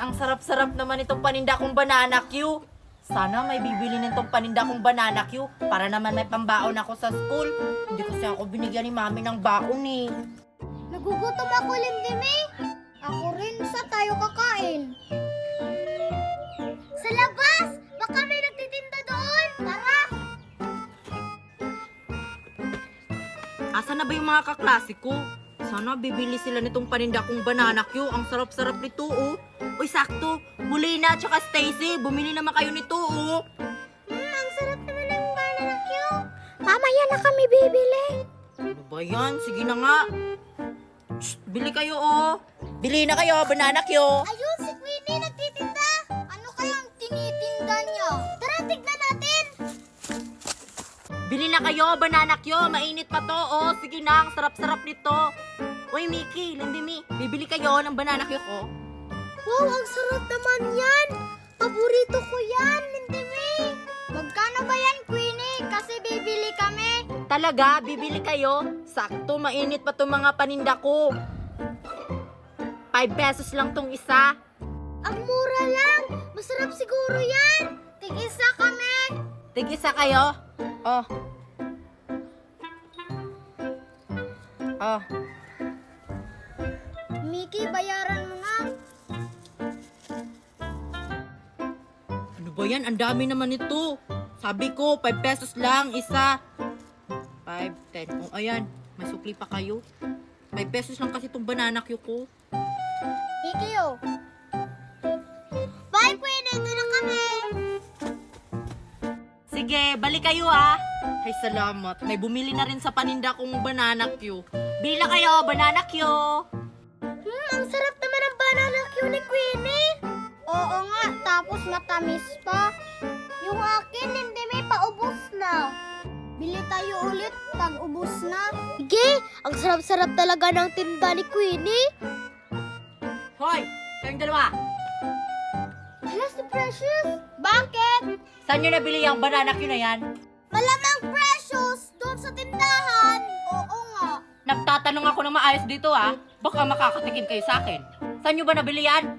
Ang sarap-sarap naman itong paninda kong banana Q. Sana may bibili nitong paninda kong banana Q para naman may pambaon ako sa school. Hindi kasi ako binigyan ni mami ng baon eh. Nagugutom ako, Lindimi. Ako rin, sa tayo kakain? Sa labas! Baka may nagtitinda doon! Tara! Asa na ba yung mga kaklase ko? Sana bibili sila nitong paninda kong banana Q. Ang sarap-sarap nito oh. Uy, sakto. Bulina at saka Stacy, bumili naman kayo nito oh. Ang sarap naman ng banana Q. Mamaya na kami bibili. Ano ba yan? Sige na nga. Shh, bili kayo oh. Bili na kayo, banana Q. Ayun, si Queenie nagtitinda. Ano kayang tinitinda niya? Tara, tignan natin. Bili na kayo, banana Q. Mainit pa to oh. Sige na, ang sarap-sarap nito. Uy, Mickey, Lindimi, bibili kayo ng banana Q ko. Wow, ang sarap naman yan. Paborito ko yan, Lindimi. Magkano ba yan, Queenie? Kasi bibili kami. Talaga, bibili kayo? Sakto, mainit pa itong mga paninda ko. 5 pesos lang tong isa. Ang mura lang. Masarap siguro yan. Tig-isa kami. Tig-isa kayo? Oh. Oh. Mickey, bayaran mo na. Ano ba yan? Ang dami naman ito. Sabi ko, 5 pesos lang, isa. 5, 10. Oh, ayan. May sukli pa kayo. 5 pesos lang kasi itong banana Q ko. Mickey, oh. Bye, Queenie. Ito na kami. Sige, balik kayo ah. Ay, salamat. May bumili na rin sa paninda kong banana Q. Bili na kayo, banana Q. Ang sarap naman ng banana Q ni Queenie. Oo nga, tapos matamis pa. Yung akin, hindi may paubos na. Bili tayo ulit pag ubos na. Sige, ang sarap-sarap talaga ng tinda ni Queenie. Hoy, kayong dalawa. Hala, si Precious. Bakit? Saan nyo nabili yung banana Q na yan? Malamang Precious, doon sa tindahan. Oo nga. Nagtatanong ako ng maayos dito ah. Baka makakatikim kayo sa akin. Saan nyo ba nabili yan?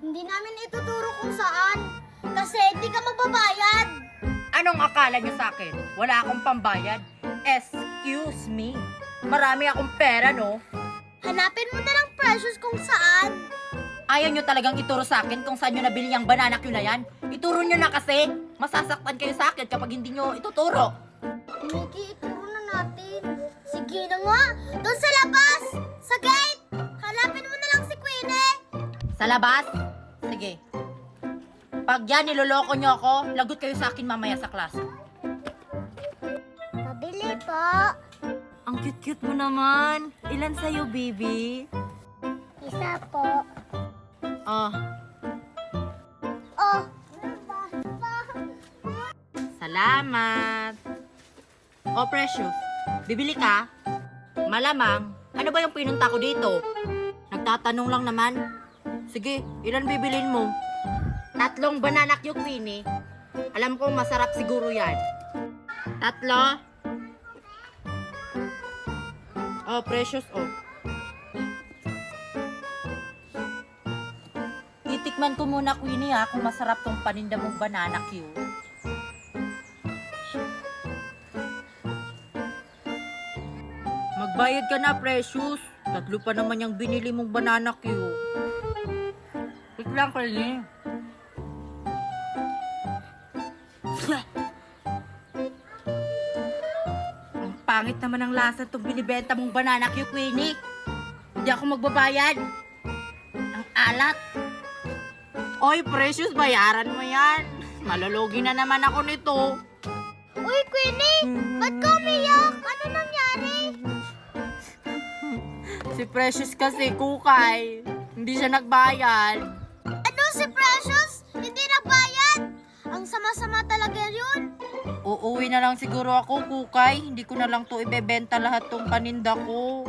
Hindi namin ituturo kung saan. Kasi hindi ka magbabayad. Anong akala nyo sa akin? Wala akong pambayad? Excuse me. Marami akong pera no? Hanapin mo na lang Precious kung saan. Ayaw nyo talagang ituro sa akin kung saan nyo nabili yung banana Q na yan? Ituro nyo na kasi. Masasaktan kayo sa akin kapag hindi nyo ituturo. Mickey, ituro na natin. Sige na nga. Doon sa labas. Sa gate. Hanapin mo na lang si Queenie. Sa labas? Sige. Pag yan niloloko nyo ako, lagot kayo sa akin mamaya sa class. Pabili po. Ang cute-cute mo naman. Ilan sa'yo, baby? Isa po. Oh, Oh. salamat. Oh, Precious. Bibili ka? Malamang. Ano ba yung pinunta ko dito? Nagtatanong lang naman. Sige, ilan bibilin mo? 3 banana Q, Queenie. Alam ko masarap siguro yan. 3? Oh, Precious, oh. Titikman ko muna, Queenie, ha, kung masarap tong paninda mong banana Q. Magbayad ka na, Precious. 3 pa naman yung binili mong banana Q. Wait lang, Queenie. Ang pangit naman ang lasa itong binibenta mong banana Q, Queenie. Hindi ako magbabayad. Ang alat. Oy, Precious, bayaran mo yan. Malulugi na naman ako nito. Uy, Queenie! Ba't ka umiyak? Ano nangyari? Si Precious kasi, kukay. Hindi siya nagbayad. Ano si Precious? Hindi nagbayad? Ang sama-sama talaga yun. Uuwi na lang siguro ako, kukay. Hindi ko na lang to ibebenta lahat tong paninda ko.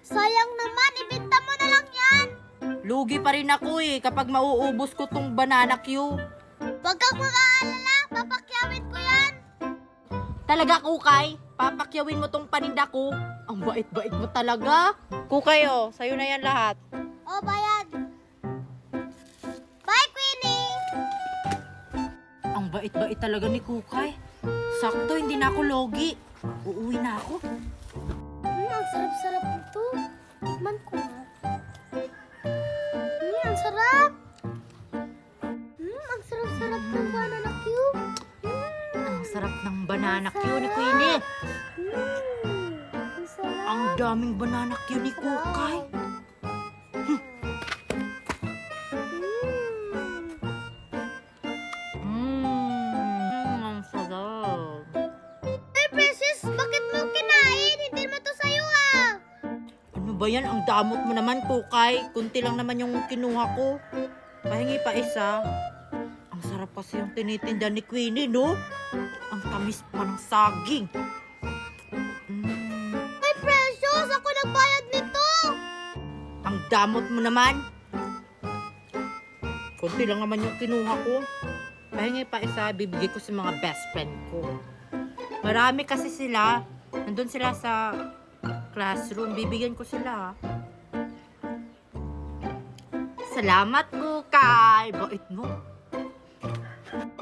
Sayang naman, ibenta mo na lang yan. Lugi pa rin ako eh, kapag mauubos ko tong banana Q. Huwag kang mag-aalala, papakyawin ko yan. Talaga, kukay? Papakyawin mo tong paninda ko? Ang bait-bait mo talaga. Kukay, oh, sa'yo na yan lahat. O, bayad. bait-bait talaga ni Kukay. Sakto, hindi na ako logi. Uuwi na ako. Ang sarap-sarap nito. Tikman ko nga. Ang sarap. Ang sarap-sarap ng banana cube. Ang sarap ng banana cue ni Queenie. Ang sarap. Ang daming banana cue ni Kukay. Ang sarap. Ay, Precious, bakit mo kinain? Hindi mo to sa'yo Ano ba yan? Ang damot mo naman, Kukay. Kunti lang naman yung kinuha ko. Pahingi pa isa. Ang sarap kasi yung tinitinda ni Queenie, no? Ang tamis pa ng saging. Ay, Precious, ako nagbayad nito. Ang damot mo naman. Kunti lang naman yung kinuha ko. Pahingi pa isa, bibigay ko sa mga best friend ko. Marami kasi sila. Nandun sila sa classroom. Bibigyan ko sila. Salamat, Kukay. Bait mo.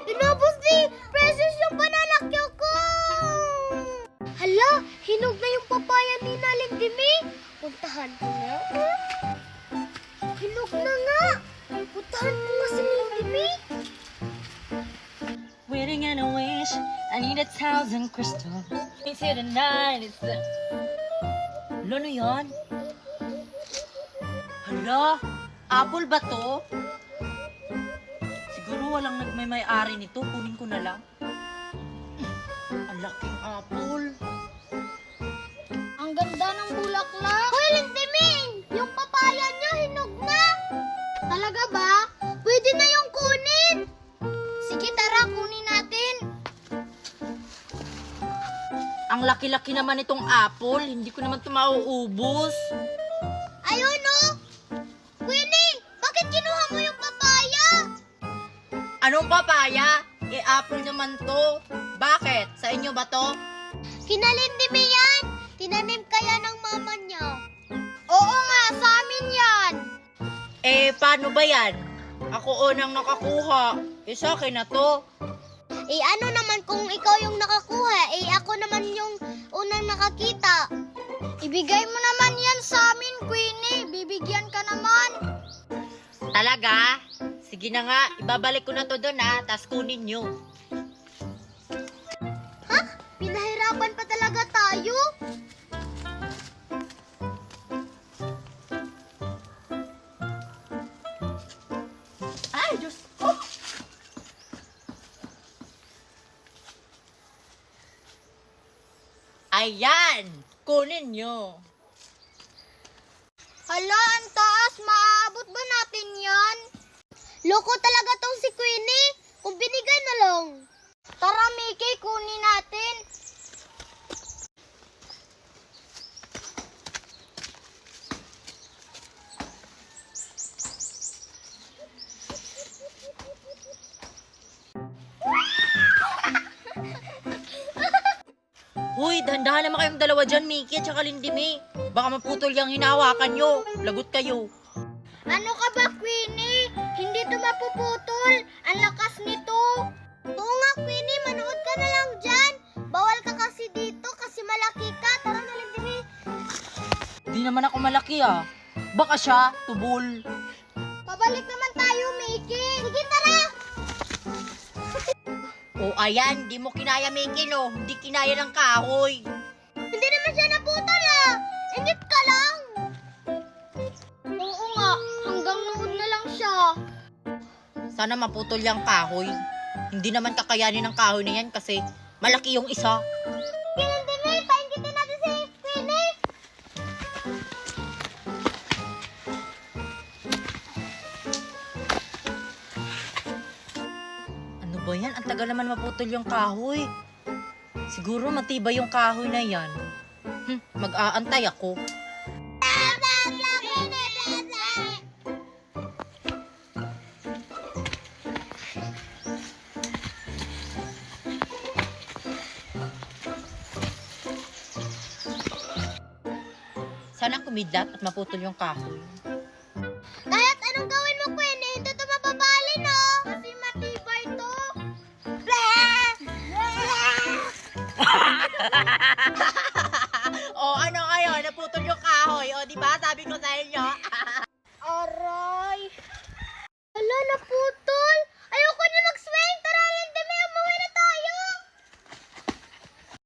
Inubos ni Precious yung banana cue ko. Hala, hinog na yung papaya ni Naling Dimi. Puntahan ko na. Hinog na nga. Puntahan ko nga si Naling Dimi. Waiting on a wish, I need 1,000 crystals. It's here tonight, it's the... Ano yan? Hala, apple ba to? Siguro walang nagmay-ari nito. Kunin ko na lang. Ang laking apple. Ang ganda ng bulaklak. Hoy, Lindiming! Yung papaya niya hinog na. Talaga ba? Pwede na yung kunin. Sige, tara, kunin natin. Ang laki-laki naman itong apple. Hindi ko naman ito mauubos. Ayun, oh! Queenie, bakit kinuha mo yung papaya? Anong papaya? Apple naman to. Bakit? Sa inyo ba to? Kinalindimi yan. Tinanim kaya ng mama niya. Oo nga, sa amin yan. Paano ba yan? Ako unang nakakuha. Sa akin na to. Ano naman kung ikaw yung nakakuha, ako naman yung unang nakakita. Ibigay mo naman yan sa amin, Queenie. Bibigyan ka naman. Talaga? Sige na nga. Ibabalik ko na to doon tas kunin nyo. Ha? Pinahirapan pa talaga tayo? Ay, Diyos ko! Ayan! Kunin nyo. Hala, ang taas. Maaabot ba natin yan? Loko talaga tong si Queenie. Kung binigay na lang. Tara, Mickey, kunin natin. Huy, dahan-dahan naman kayong dalawa dyan, Mickey at saka Lindimi. Baka maputol yung hinahawakan nyo. Lagot kayo. Ano ka ba, Queenie? Hindi to mapuputol. Ang lakas nito. Oo nga, Queenie. Manood ka na lang dyan. Bawal ka kasi dito kasi malaki ka. Tara na, Lindimi. Di naman ako malaki Baka siya, tubol. Pabalik naman tayo, Mickey. Sige, tara. O ayan, di mo kinaya, Mickey, no? Hindi kinaya ng kahoy. Hindi naman siya naputol, Ingit ka lang. Oo nga, hanggang noon na lang siya. Sana maputol yung kahoy. Hindi naman kakayanin ng kahoy na yan kasi malaki yung isa. Lindimi, paingitin natin si Queenie. Ano ba yan? Ang tagal naman maputol yung kahoy. Siguro matibay yung kahoy na yan. Mag-aantay ako. Sana kumidlat at maputol yung kahoy. Kahit anong gawin mo, Queenie, hindi ito mapapali, no? Kasi matibay to. O ano kayo, naputol yung kahoy. O di ba sabi ko sa inyo,